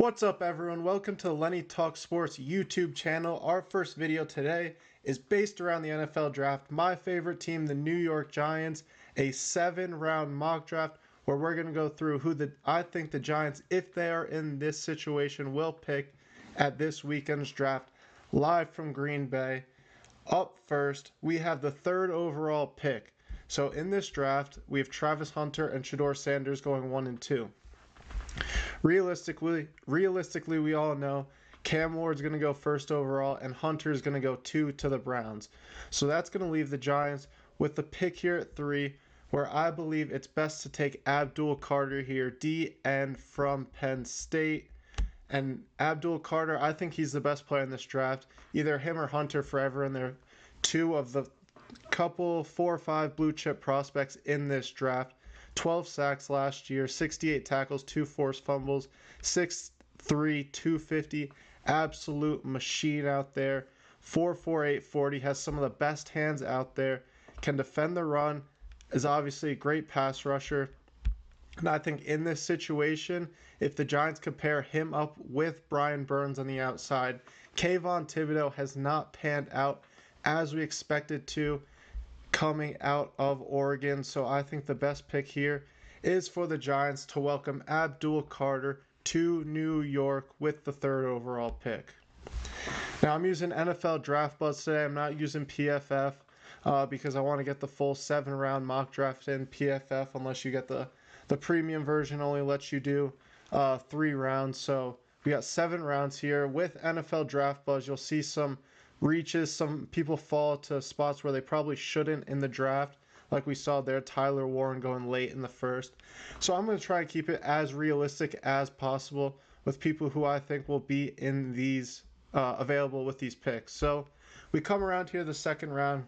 What's up, everyone? Welcome to the Lenny Talk Sports YouTube channel. Our first video today is based around the NFL draft. My favorite team, the New York Giants, a 7-round mock draft where we're going to go through who I think the Giants, if they are in this situation, will pick at this weekend's draft live from Green Bay. Up first, we have the 3rd overall pick. So in this draft, we have Travis Hunter and Shedeur Sanders going 1 and 2. Realistically, we all know Cam Ward's going to go 1st overall and Hunter's going to go 2 to the Browns. So that's going to leave the Giants with the pick here at 3, where I believe it's best to take Abdul Carter here, DN from Penn State. And Abdul Carter, I think he's the best player in this draft. Either him or Hunter forever, and they're two of the couple 4 or 5 blue chip prospects in this draft. 12 sacks last year, 68 tackles, 2 forced fumbles, 6'3", 250, absolute machine out there. 4.48 40, has some of the best hands out there, can defend the run, is obviously a great pass rusher. And I think in this situation, if the Giants compare him up with Brian Burns on the outside, Kayvon Thibodeaux has not panned out as we expected to coming out of Oregon. So I think the best pick here is for the Giants to welcome Abdul Carter to New York with the 3rd overall pick. Now I'm using NFL Draft Buzz today. I'm not using PFF because I want to get the full 7-round mock draft in PFF, unless you get the premium version only lets you do 3 rounds. So we got 7 rounds here. With NFL Draft Buzz, you'll see some reaches. Some people fall to spots where they probably shouldn't in the draft, like we saw there, Tyler Warren going late in the 1st. So I'm going to try and keep it as realistic as possible with people who I think will be in these available with these picks. So we come around here the 2nd round.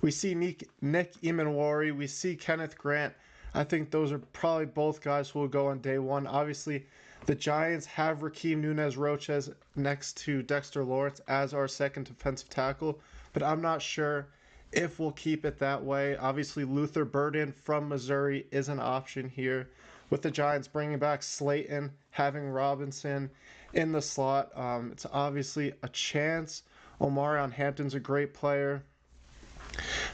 We see Nick Emanwari. We see Kenneth Grant. I think those are probably both guys who will go on day 1. Obviously, the Giants have Raheem Nunez-Roches next to Dexter Lawrence as our 2nd defensive tackle, but I'm not sure if we'll keep it that way. Obviously, Luther Burden from Missouri is an option here, with the Giants bringing back Slayton, having Robinson in the slot. It's obviously a chance. Omarion Hampton's a great player,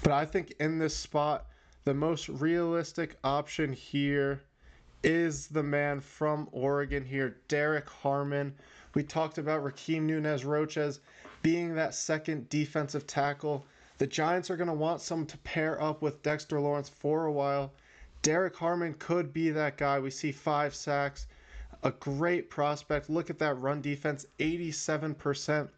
but I think in this spot, the most realistic option here is the man from Oregon here, Derek Harmon. We talked about Raheem Nunez-Roches being that 2nd defensive tackle. The Giants are going to want someone to pair up with Dexter Lawrence for a while. Derek Harmon could be that guy. We see 5 sacks, a great prospect. Look at that run defense, 87%,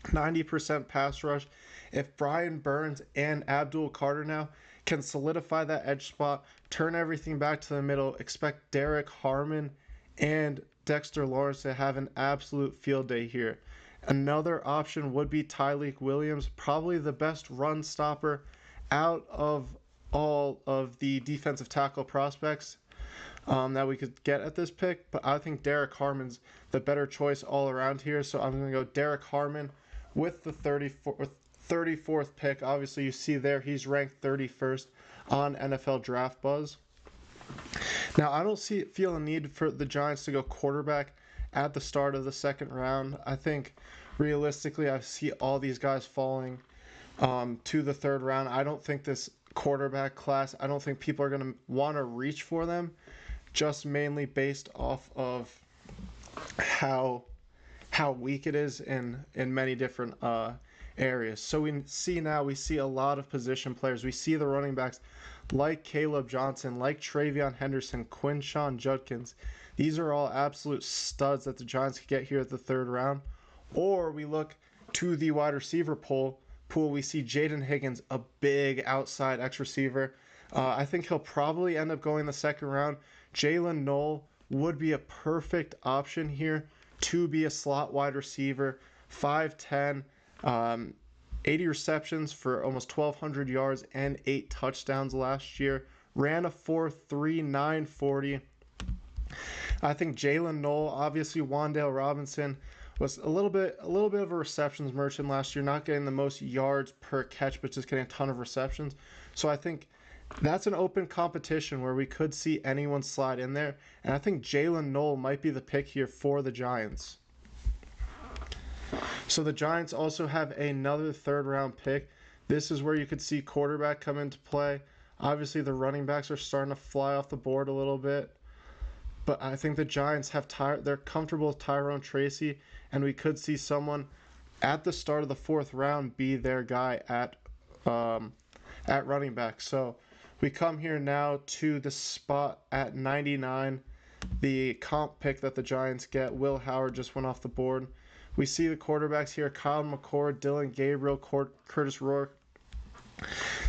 90% pass rush. If Brian Burns and Abdul Carter now can solidify that edge spot, turn everything back to the middle, expect Derek Harmon and Dexter Lawrence to have an absolute field day here. Another option would be Tyleik Williams, probably the best run stopper out of all of the defensive tackle prospects that we could get at this pick, but I think Derek Harmon's the better choice all around here, so I'm going to go Derek Harmon with the 34th pick. Obviously, you see there he's ranked 31st on NFL Draft Buzz. Now, I don't feel a need for the Giants to go quarterback at the start of the 2nd round. I think realistically, I see all these guys falling to the 3rd round. I don't think this quarterback class, I don't think people are going to want to reach for them, just mainly based off of how weak it is in many different areas. So we see a lot of position players. We see the running backs like Caleb Johnson, like Travion Henderson, Quinshon Judkins. These are all absolute studs that the Giants could get here at the 3rd round. Or we look to the wide receiver pool. We see Jaden Higgins, a big outside X receiver. I think he'll probably end up going the 2nd round. Jalen Knoll would be a perfect option here to be a slot wide receiver, 5'10", 80 receptions for almost 1,200 yards and 8 touchdowns last year. Ran a 4.3, 940. I think Jalen Knoll, obviously Wan'Dale Robinson, was a little bit of a receptions merchant last year, not getting the most yards per catch, but just getting a ton of receptions. So I think That's an open competition where we could see anyone slide in there, and I think Jalen Noel might be the pick here for the Giants. So the Giants also have another third round pick. This is where you could see quarterback come into play. Obviously, the running backs are starting to fly off the board a little bit, but I think the Giants have they're comfortable with Tyrone Tracy, and we could see someone at the start of the fourth round be their guy at running back. So we come here now to the spot at 99, the comp pick that the Giants get. Will Howard just went off the board. We see the quarterbacks here: Kyle McCord, Dylan Gabriel, Curtis Rourke.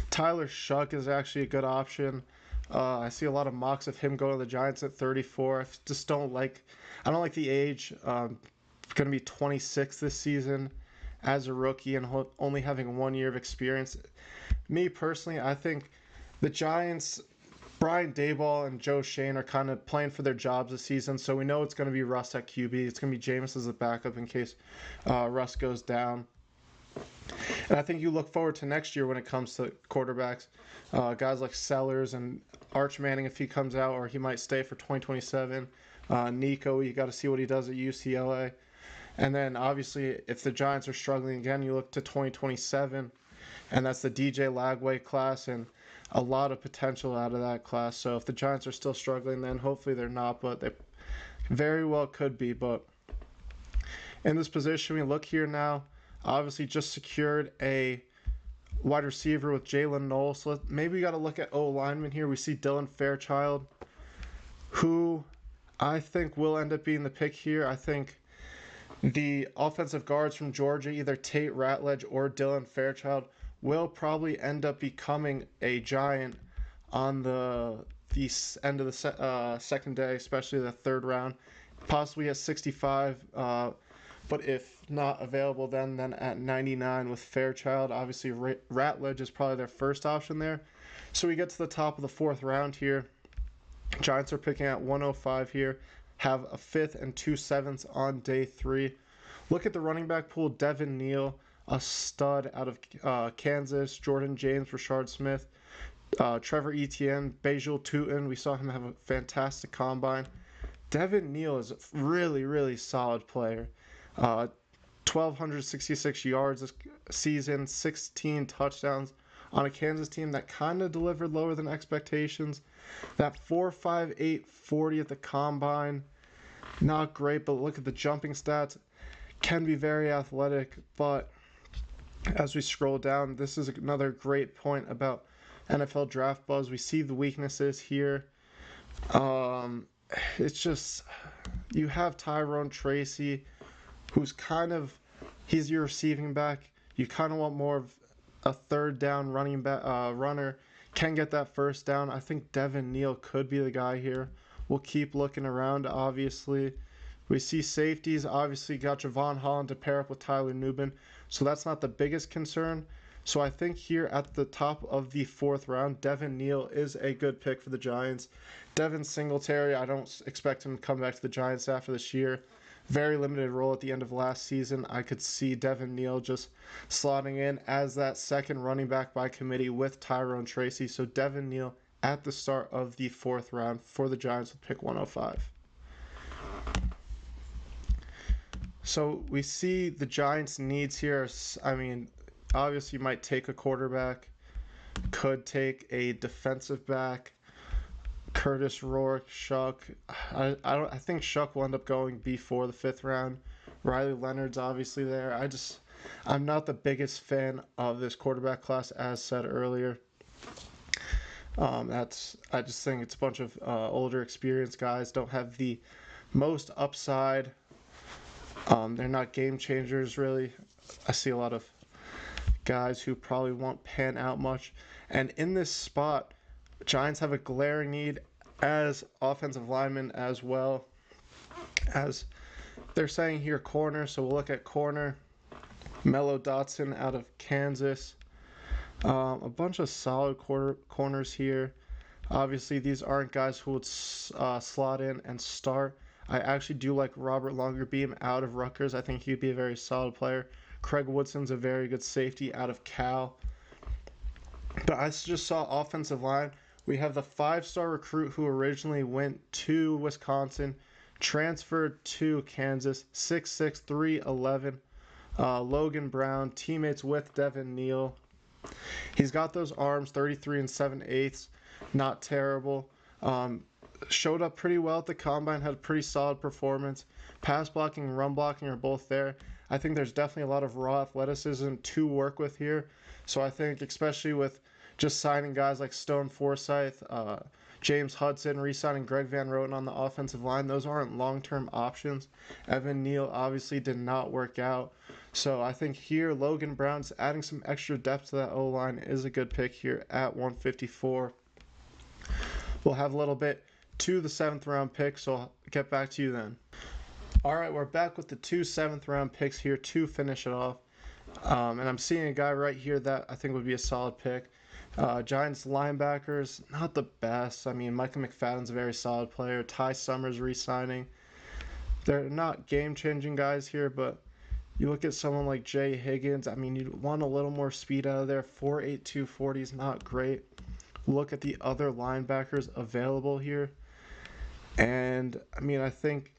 Tyler Shuck is actually a good option. I see a lot of mocks of him going to the Giants at 34. I just don't like. I don't like the age. Going to be 26 this season as a rookie and only having 1 year of experience. Me personally, I think the Giants, Brian Daboll and Joe Shane are kind of playing for their jobs this season, so we know it's going to be Russ at QB. It's going to be Jameis as the backup in case Russ goes down. And I think you look forward to next year when it comes to quarterbacks. Guys like Sellers and Arch Manning if he comes out, or he might stay for 2027. Nico, you got to see what he does at UCLA. And then obviously if the Giants are struggling again, you look to 2027, and that's the DJ Lagway class, and a lot of potential out of that class. So if the Giants are still struggling, then hopefully they're not, but they very well could be. But in this position, we look here now, obviously just secured a wide receiver with Jalen Noel. So maybe we got to look at O-lineman here. We see Dylan Fairchild, who I think will end up being the pick here. I think the offensive guards from Georgia, either Tate Ratledge or Dylan Fairchild, will probably end up becoming a Giant on the end of the second day, especially the third round, possibly at 65. But if not available, then at 99 with Fairchild. Obviously, Ratledge is probably their first option there. So we get to the top of the fourth round here. Giants are picking at 105 here. Have a 5th and 2 7ths on day 3. Look at the running back pool: Devin Neal, a stud out of Kansas; Jordan James, Rashard Smith, Trevor Etienne, Bajul Tutin. We saw him have a fantastic combine. Devin Neal is a really, really solid player. 1,266 yards this season, 16 touchdowns on a Kansas team that kind of delivered lower than expectations. That 4.58 40 at the combine, not great, but look at the jumping stats. Can be very athletic, but as we scroll down, this is another great point about NFL draft buzz. We see the weaknesses here. It's just, you have Tyrone Tracy, who's he's your receiving back. You kind of want more of a third down running back, runner. Can get that first down. I think Devin Neal could be the guy here. We'll keep looking around, obviously. We see safeties, obviously got Javon Holland to pair up with Tyler Nubin, so that's not the biggest concern. So I think here at the top of the fourth round, Devin Neal is a good pick for the Giants. Devin Singletary, I don't expect him to come back to the Giants after this year. Very limited role at the end of last season. I could see Devin Neal just slotting in as that second running back by committee with Tyrone Tracy. So Devin Neal at the start of the fourth round for the Giants with pick 105. So we see the Giants' needs here. I mean, obviously you might take a quarterback, could take a defensive back, Curtis Rourke, Shuck. I think Shuck will end up going before the 5th round. Riley Leonard's obviously there. I'm not the biggest fan of this quarterback class, as said earlier. I just think it's a bunch of older, experienced guys, don't have the most upside. They're not game changers, really. I see a lot of guys who probably won't pan out much. And in this spot, Giants have a glaring need as offensive linemen, as well as they're saying here corner. So we'll look at corner. Mello Dotson out of Kansas. A bunch of solid corners here. Obviously, these aren't guys who would slot in and start. I actually do like Robert Longerbeam out of Rutgers. I think he'd be a very solid player. Craig Woodson's a very good safety out of Cal. But I just saw offensive line. We have the 5-star recruit who originally went to Wisconsin, transferred to Kansas, 6'6", 311. Logan Brown, teammates with Devin Neal. He's got those arms, 33 and 7/8, not terrible. Showed up pretty well at the combine, had a pretty solid performance. Pass blocking and run blocking are both there. I think there's definitely a lot of raw athleticism to work with here. So I think, especially with just signing guys like Stone Forsythe, James Hudson, re-signing Greg Van Roten on the offensive line, those aren't long-term options. Evan Neal obviously did not work out. So I think here Logan Brown's adding some extra depth to that O-line is a good pick here at 154. We'll have a little bit to the 7th round pick, so I'll get back to you then. All right, we're back with the 2 7th round picks here to finish it off. And I'm seeing a guy right here that I think would be a solid pick. Giants linebackers, not the best. I mean, Micah McFadden's a very solid player. Ty Summers re-signing. They're not game-changing guys here, but you look at someone like Jay Higgins. I mean, you want a little more speed out of there. 4.8 240 is not great. Look at the other linebackers available here. And, I mean, I think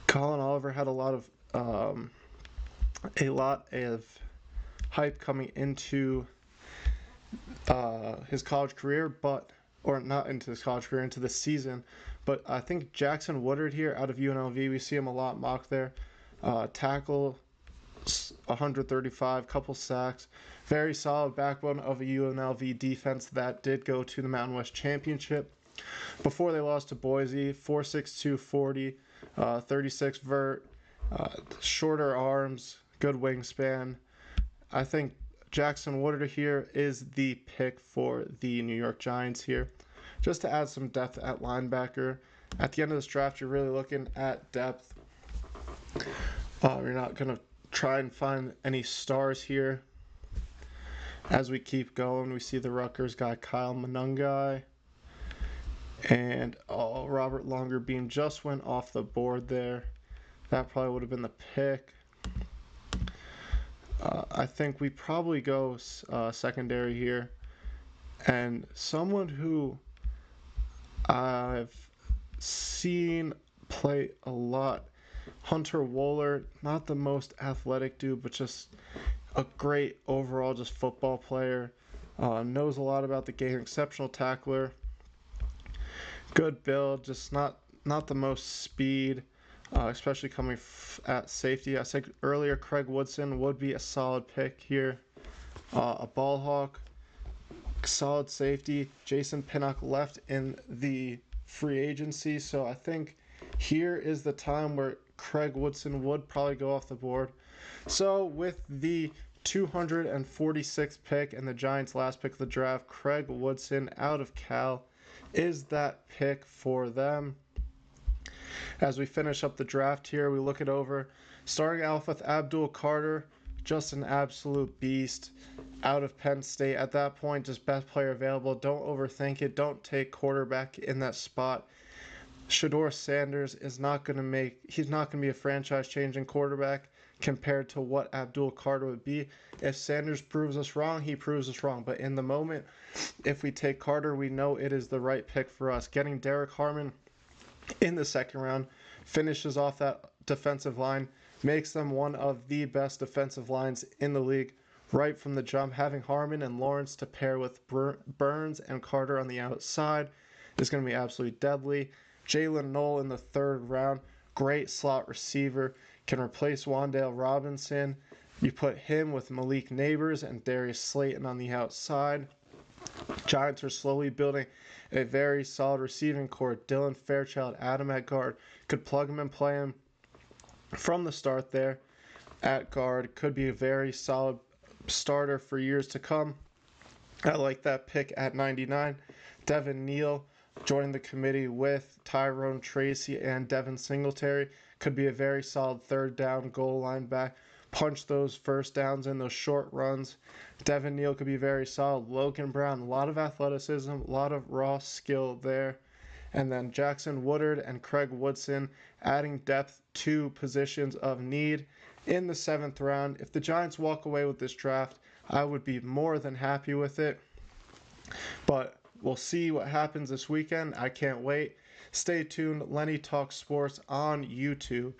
Colin Oliver had a lot of hype coming into his college career, or not into his college career, into the season. But I think Jackson Woodard here out of UNLV, we see him a lot mocked there. Tackle, 135, couple sacks. Very solid backbone of a UNLV defense that did go to the Mountain West Championship. Before they lost to Boise, 4'6", 240, 36 vert, shorter arms, good wingspan. I think Jackson Woodard here is the pick for the New York Giants here. Just to add some depth at linebacker. At the end of this draft, you're really looking at depth. You're not going to try and find any stars here. As we keep going, we see the Rutgers guy, Kyle Monungai. And Robert Longerbeam just went off the board there. That probably would have been the pick. I think we probably go secondary here. And someone who I've seen play a lot, Hunter Wohler, not the most athletic dude, but just a great overall just football player. Knows a lot about the game, exceptional tackler. Good build, just not the most speed, especially coming at safety. I said earlier Craig Woodson would be a solid pick here. A ball hawk, solid safety. Jason Pinnock left in the free agency, so I think here is the time where Craig Woodson would probably go off the board. So with the 246th pick and the Giants' last pick of the draft, Craig Woodson out of Cal is that pick for them. As we finish up the draft here, we look it over. Starting off with Abdul Carter, just an absolute beast out of Penn State. At that point, just best player available. Don't overthink it. Don't take quarterback in that spot. Shedeur Sanders is not going to he's not going to be a franchise-changing quarterback compared to what Abdul Carter would be. If Sanders proves us wrong, he proves us wrong. But in the moment, if we take Carter, we know it is the right pick for us. Getting Derek Harmon in the 2nd round finishes off that defensive line, makes them one of the best defensive lines in the league right from the jump. Having Harmon and Lawrence to pair with Burns and Carter on the outside is going to be absolutely deadly. Jalen Knoll in the 3rd round, great slot receiver, can replace Wan'Dale Robinson. You put him with Malik Neighbors and Darius Slayton on the outside. Giants are slowly building a very solid receiving core. Dylan Fairchild, Adam at guard, could plug him and play him from the start there at guard. Could be a very solid starter for years to come. I like that pick at 99. Devin Neal joining the committee with Tyrone Tracy and Devin Singletary. Could be a very solid 3rd down goal line back. Punch those first downs in those short runs. Devin Neal could be very solid. Logan Brown, a lot of athleticism, a lot of raw skill there. And then Jackson Woodard and Craig Woodson adding depth to positions of need in the 7th round. If the Giants walk away with this draft, I would be more than happy with it. But we'll see what happens this weekend. I can't wait. Stay tuned. Lenny Talks Sports on YouTube.